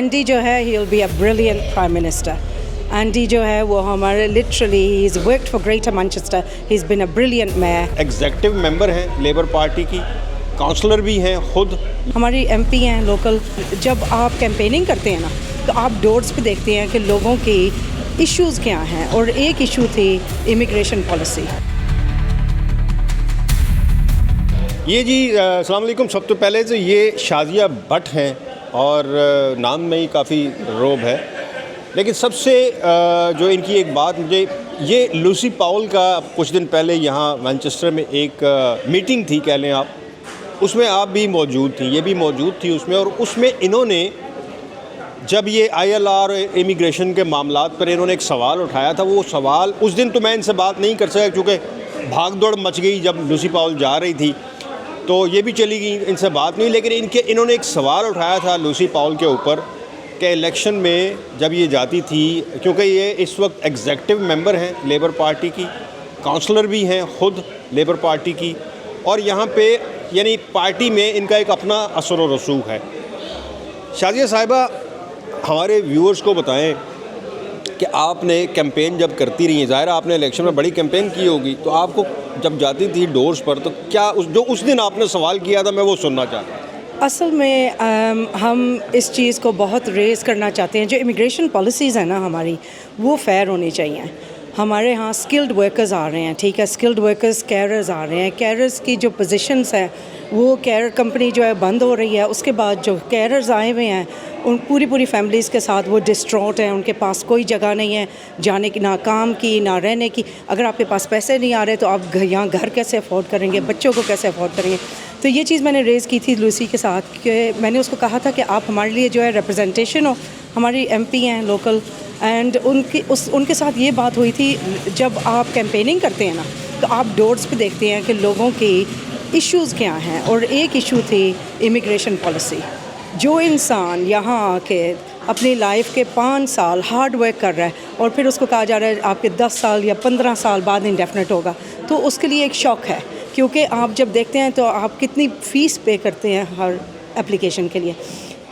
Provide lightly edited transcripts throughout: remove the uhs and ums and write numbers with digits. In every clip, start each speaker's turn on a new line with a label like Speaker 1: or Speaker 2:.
Speaker 1: Andy जो है he will be a brilliant prime minister. Andy जो है वो हमारे literally he is worked for greater Manchester, he is been a brilliant mayor.
Speaker 2: Executive member हैं Labour Party की, councillor भी हैं खुद।
Speaker 1: हमारी एमपी हैं लोकल। जब आप कैंपेनिंग करते हैं ना तो आप डोर्स पे देखते हैं कि लोगों की इश्यूज़ क्या हैं, और एक इशू थी इमिग्रेशन पॉलिसी।
Speaker 2: ये जी अस्सलाम वालेकुम। सब तो पहले तो ये शाजिया भट्ट हैं और नाम में ही काफ़ी रोब है, लेकिन सबसे जो इनकी एक बात मुझे, ये लूसी पाउल का कुछ दिन पहले यहाँ मैनचेस्टर में एक मीटिंग थी कह लें आप, उसमें आप भी मौजूद थी, ये भी मौजूद थी उसमें। और उसमें इन्होंने जब ये ILR इमिग्रेशन के मामलात पर इन्होंने एक सवाल उठाया था, वो सवाल उस दिन तो मैं इनसे बात नहीं कर सका क्योंकि भाग दौड़ मच गई जब लूसी पाउल जा रही थी, तो ये भी चली गई, इनसे बात नहीं। लेकिन इन्होंने एक सवाल उठाया था लूसी पाउल के ऊपर कि इलेक्शन में जब ये जाती थी, क्योंकि ये इस वक्त एग्जेक्टिव मेंबर हैं लेबर पार्टी की, काउंसलर भी हैं खुद लेबर पार्टी की, और यहाँ पे यानी पार्टी में इनका एक अपना असर व रसूख है। शाजिया साहिबा, हमारे व्यूअर्स को बताएं कि आपने कैंपेन जब करती रही हैं, ज़ाहिर आपने इलेक्शन में बड़ी कैंपेन की होगी, तो आपको जब जाती थी डोर्स पर तो क्या जो उस दिन आपने सवाल किया था, मैं वो सुनना चाहता हूँ।
Speaker 1: असल में हम इस चीज़ को बहुत रेज़ करना चाहते हैं। जो इमिग्रेशन पॉलिसीज़ हैं ना हमारी, वो फ़ेयर होनी चाहिए। हमारे यहाँ स्किल्ड वर्कर्स आ रहे हैं, ठीक है, स्किल्ड वर्कर्स कैरर्स आ रहे हैं। कैरर्स की जो पोजीशंस हैं, वो कैरर कंपनी जो है बंद हो रही है। उसके बाद जो कैरर्स आए हुए हैं, उन पूरी फैमिलीज़ के साथ वो डिस्ट्रॉट हैं, उनके पास कोई जगह नहीं है जाने की, ना काम की, ना रहने की। अगर आपके पास पैसे नहीं आ रहे तो आप यहाँ घर कैसे अफोर्ड करेंगे, बच्चों को कैसे अफोर्ड करेंगे। तो ये चीज़ मैंने रेज़ की थी लूसी के साथ कि मैंने उसको कहा था कि आप हमारे लिए जो है रिप्रेजेंटेशन हो। हमारी MP हैं लोकल, एंड उनके साथ ये बात हुई थी। जब आप कैंपेनिंग करते हैं ना तो आप डोर्स पे देखते हैं कि लोगों की इश्यूज़ क्या हैं, और एक इशू थी इमिग्रेशन पॉलिसी। जो इंसान यहाँ आके अपनी लाइफ के 5 साल हार्ड वर्क कर रहा है और फिर उसको कहा जा रहा है आपके 10 साल या 15 साल बाद इंडेफिनेट होगा, तो उसके लिए एक शॉक है। क्योंकि आप जब देखते हैं तो आप कितनी फ़ीस पे करते हैं हर एप्लीकेशन के लिए।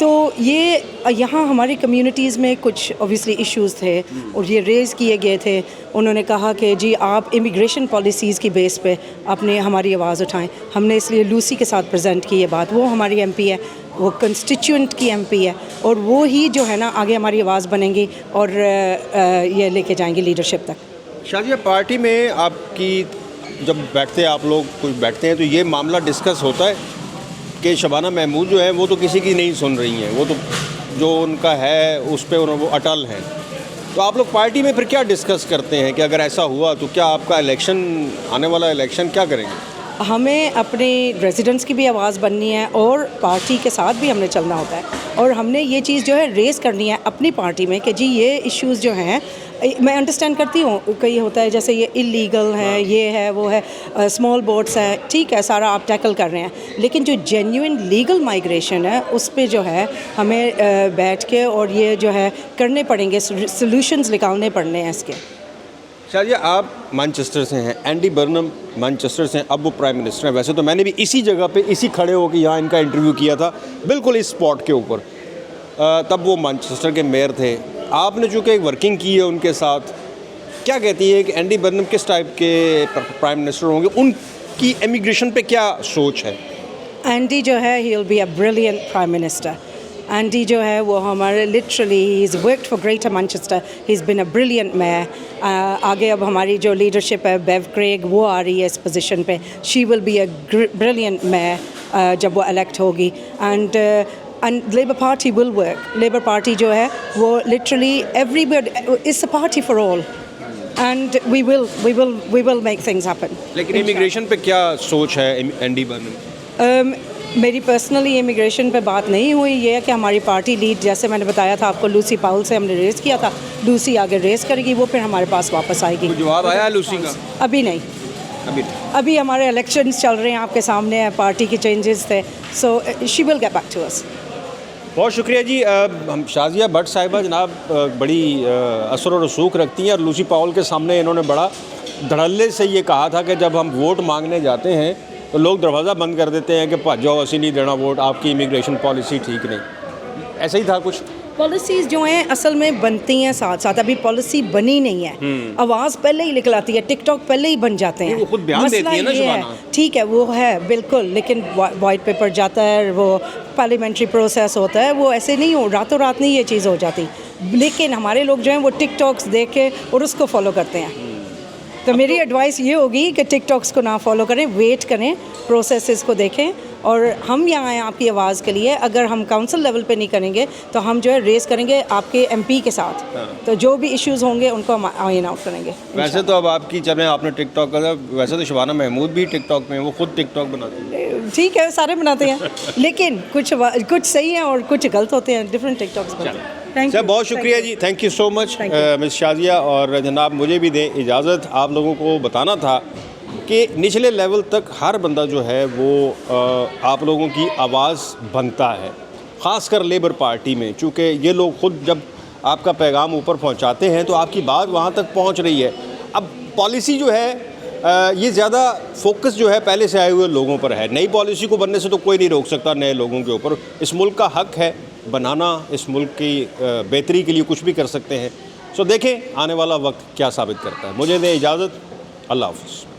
Speaker 1: तो ये यहाँ हमारी कम्युनिटीज़ में कुछ ऑब्वियसली इश्यूज़ थे और ये रेज़ किए गए थे। उन्होंने कहा कि जी आप इमिग्रेशन पॉलिसीज़ की बेस पे अपने हमारी आवाज़ उठाएं। हमने इसलिए लूसी के साथ प्रेजेंट की ये बात। वो हमारी MP है, वो कंस्टिट्यूएंट की MP है, और वो ही जो है ना आगे हमारी आवाज़ बनेंगी और ये लेके जाएंगी लीडरशिप तक।
Speaker 2: शाजिया, पार्टी में आपकी जब बैठते हैं आप लोग कुछ बैठते हैं तो ये मामला डिस्कस होता है कि शबाना महमूद जो है वो तो किसी की नहीं सुन रही हैं, वो तो जो उनका है उस पर वो अटल हैं। तो आप लोग पार्टी में फिर क्या डिस्कस करते हैं कि अगर ऐसा हुआ तो क्या आपका इलेक्शन, आने वाला इलेक्शन क्या करेंगे?
Speaker 1: हमें अपने रेजिडेंट्स की भी आवाज़ बननी है और पार्टी के साथ भी हमने चलना होता है, और हमने ये चीज़ जो है रेज़ करनी है अपनी पार्टी में कि जी ये इश्यूज़ जो हैं, मैं अंडरस्टैंड करती हूँ कई होता है जैसे ये इलीगल है, ये है, वो है, स्मॉल बोट्स है, ठीक है, सारा आप टैकल कर रहे हैं, लेकिन जो जेन्युइन लीगल माइग्रेशन है उस पे जो है हमें बैठ के और ये जो है करने पड़ेंगे, सॉल्यूशंस निकालने पड़ने हैं इसके।
Speaker 2: शाजिया, आप मैनचेस्टर से हैं, एंडी बर्नम मैनचेस्टर से हैं, अब वो प्राइम मिनिस्टर हैं। वैसे तो मैंने भी इसी जगह पे इसी खड़े होकर यहाँ इनका इंटरव्यू किया था, बिल्कुल इस स्पॉट के ऊपर, तब वो मैनचेस्टर के मेयर थे। आपने चूँकि एक वर्किंग की है उनके साथ, क्या कहती है कि एंडी बर्नम किस टाइप के प्राइम मिनिस्टर होंगे, उनकी इमिग्रेशन पे क्या सोच है?
Speaker 1: एंडी जो है he will be a brilliant prime minister. Andy जो है वो हमारे literally he is worked for greater Manchester, he is been a brilliant mayor. आगे अब हमारी जो लीडरशिप है बेव क्रेग, वो आ रही है इस पोजीशन पे। She will be a brilliant mayor जब वो इलेक्ट होगी, and Labour Party will work. Labour Party जो है वो literally everybody is a party for all, and we will make things happen.
Speaker 2: लेकिन इमिग्रेशन पे क्या सोच है एंडी बर्नम?
Speaker 1: मेरी पर्सनली इमिग्रेशन पे बात नहीं हुई। ये है कि हमारी पार्टी लीड, जैसे मैंने बताया था आपको, लूसी पाउल से हमने रेस किया था, लूसी आगे रेस करेगी, वो फिर हमारे पास वापस आएगी।
Speaker 2: जवाब आया लूसी का?
Speaker 1: अभी नहीं, अभी हमारे इलेक्शंस चल रहे हैं, आपके सामने है, पार्टी के चेंजेस थे, so she will get back to us.
Speaker 2: बहुत शुक्रिया जी। हम शाजिया भट्ट साहिबा जनाब बड़ी असर और रसूख रखती हैं, और लूसी पाउल के सामने इन्होंने बड़ा धड़ल्ले से ये कहा था कि जब हम वोट मांगने जाते हैं तो लोग दरवाज़ा बंद कर देते हैं कि भज जाओ, असी नहीं देना वोट, आपकी इमिग्रेशन पॉलिसी ठीक नहीं। ऐसा ही था कुछ?
Speaker 1: पॉलिसीज़ जो हैं असल में बनती हैं साथ साथ, अभी पॉलिसी बनी नहीं है। आवाज़ पहले ही निकलाती है, टिकटॉक पहले ही बन जाते हैं।
Speaker 2: वो खुद बयान
Speaker 1: मसला
Speaker 2: देती है ना
Speaker 1: ये
Speaker 2: शबाना।
Speaker 1: ठीक है, वो है बिल्कुल, लेकिन वाइट पेपर जाता है, वो पार्लियामेंट्री प्रोसेस होता है, वो ऐसे नहीं हो रातों रात नहीं ये चीज़ हो जाती। लेकिन हमारे लोग जो हैं वो टिकटॉक्स देख के और उसको फॉलो करते हैं। तो मेरी एडवाइस ये होगी कि टिकटॉक्स को ना फॉलो करें, वेट करें, प्रोसेसेस को देखें। और हम यहाँ हैं आपकी आवाज़ के लिए। अगर हम काउंसिल लेवल पे नहीं करेंगे तो हम जो है रेस करेंगे आपके एमपी के साथ। तो जो भी इश्यूज़ होंगे उनको हम आइन आउट करेंगे।
Speaker 2: वैसे तो अब आपकी चलें, आपने टिकटॉक का, वैसे तो शबाना महमूद भी टिकटॉक में, वो खुद टिकटॉक बनाती है।
Speaker 1: ठीक है, सारे बनाते हैं लेकिन कुछ सही हैं और कुछ गलत होते हैं, डिफरेंट टिकटॉक्स बनते हैं। थैंक
Speaker 2: सर
Speaker 1: यू,
Speaker 2: बहुत शुक्रिया जी, thank you so much
Speaker 1: Thank you.
Speaker 2: Miss Shazia. और जनाब मुझे भी दें इजाज़त, आप लोगों को बताना था कि निचले लेवल तक हर बंदा जो है वो आप लोगों की आवाज़ बनता है, ख़ासकर लेबर पार्टी में, चूँकि ये लोग खुद जब आपका पैगाम ऊपर पहुंचाते हैं तो आपकी बात वहाँ तक पहुँच रही है। अब पॉलिसी जो है ये ज़्यादा फोकस जो है पहले से आए हुए लोगों पर है। नई पॉलिसी को बनने से तो कोई नहीं रोक सकता नए लोगों के ऊपर। इस मुल्क का हक है बनाना, इस मुल्क की बेहतरी के लिए कुछ भी कर सकते हैं। सो देखें आने वाला वक्त क्या साबित करता है। मुझे दें इजाज़त, अल्लाह हाफ़िज़।